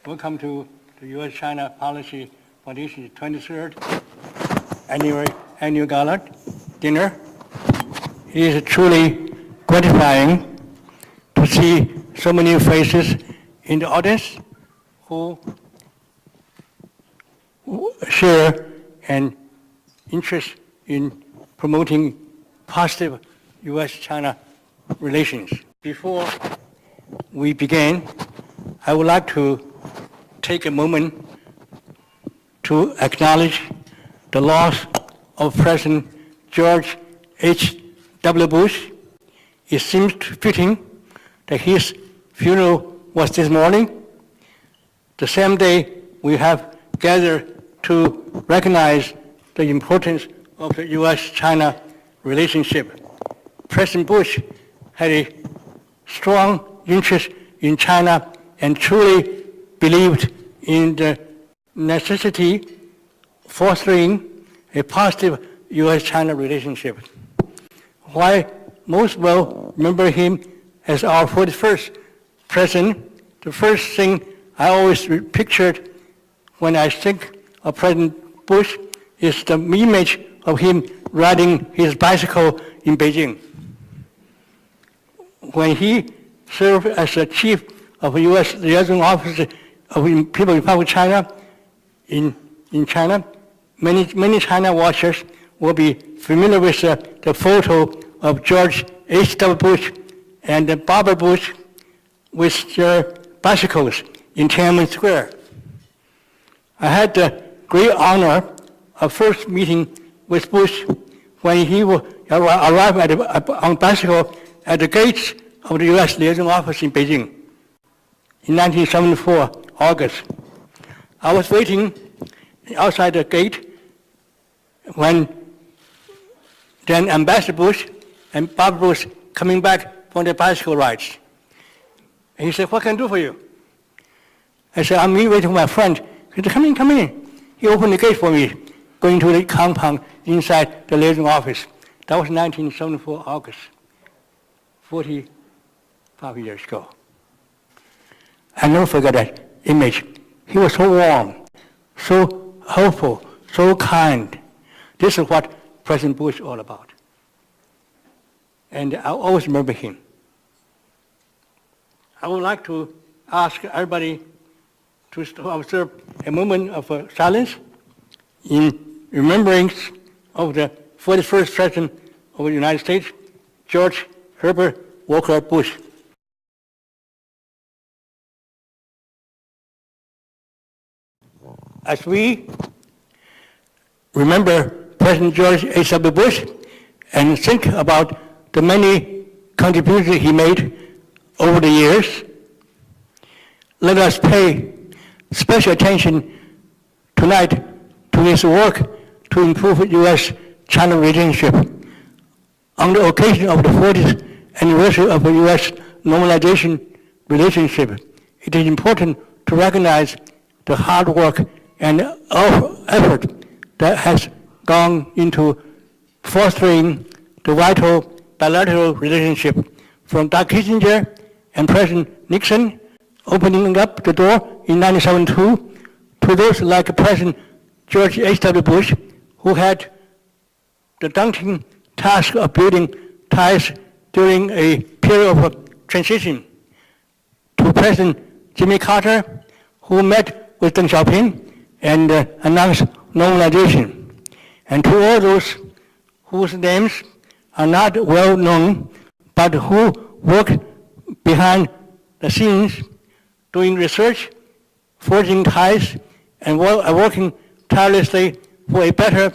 Welcome to the U.S.-China Policy Foundation's 23rd annual gala dinner. It is truly gratifying to see so many faces in the audience who share an interest in promoting positive U.S.-China relations. Before we begin, I would like to take a moment to acknowledge the loss of President George H.W. Bush. It seems fitting that his funeral was this morning, the same day we have gathered to recognize the importance of the U.S.-China relationship. President Bush had a strong interest in China and truly believed in the necessity of fostering a positive U.S.-China relationship. While most will remember him as our 41st president, the first thing I always pictured when I think of President Bush is the image of him riding his bicycle in Beijing. When he served as the chief of the U.S. Liaison Office of the People's Republic of China in China, many China watchers will be familiar with the photo of George H.W. Bush and Barbara Bush with their bicycles in Tiananmen Square. I had the great honor of first meeting with Bush when he arrived on bicycle at the gates of the U.S. Liaison Office in Beijing in 1974, August. I was waiting outside the gate when then Ambassador Bush and Barbara Bush coming back from their bicycle rides. And he said, "What can I do for you?" I said, "I'm waiting for my friend." He said, "Come in, come in." He opened the gate for me, going to the compound inside the liaison office. That was 1974, August, 45 years ago. I never forget that image. He was so warm, so helpful, so kind. This is what President Bush is all about. And I always remember him. I would like to ask everybody to observe a moment of silence in remembrance of the 41st President of the United States, George Herbert Walker Bush. As we remember President George H.W. Bush and think about the many contributions he made over the years, let us pay special attention tonight to his work to improve U.S.-China relationship. On the occasion of the 40th anniversary of the U.S. normalization relationship, it is important to recognize the hard work and effort that has gone into fostering the vital bilateral relationship from Dr. Kissinger and President Nixon opening up the door in 1972 to those like President George H.W. Bush, who had the daunting task of building ties during a period of transition, to President Jimmy Carter, who met with Deng Xiaoping and announced normalization, and to all those whose names are not well known, but who worked behind the scenes doing research, forging ties, and working tirelessly for a better,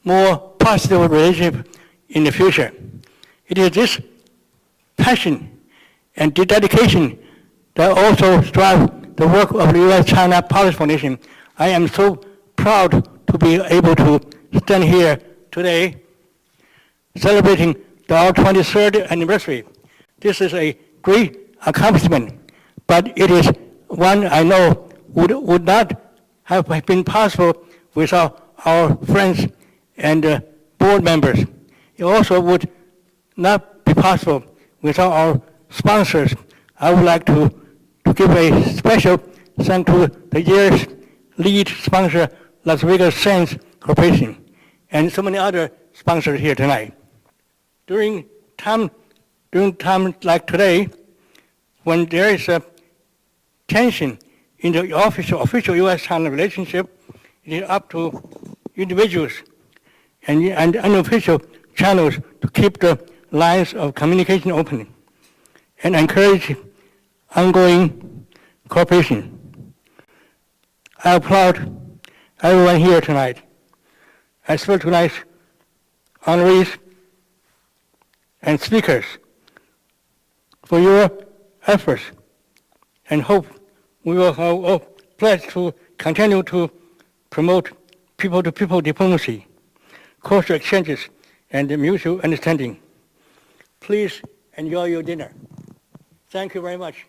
more positive relationship in the future. It is this passion and dedication that also drive the work of the U.S.-China Policy Foundation. I am so proud to be able to stand here today celebrating our 23rd anniversary. This is a great accomplishment, but it is one I know would not have been possible without our friends and board members. It also would not be possible without our sponsors. I would like to give a special thanks to the year's lead sponsor, Las Vegas Sands Corporation, and so many other sponsors here tonight. During times like today, when there is a tension in the official U.S.-China relationship, it is up to individuals and unofficial channels to keep the lines of communication open and encourage ongoing cooperation. I applaud everyone here tonight, as well as tonight's honorees and speakers for your efforts, and hope we will have pledge to continue to promote people-to-people diplomacy, cultural exchanges, and mutual understanding. Please enjoy your dinner. Thank you very much.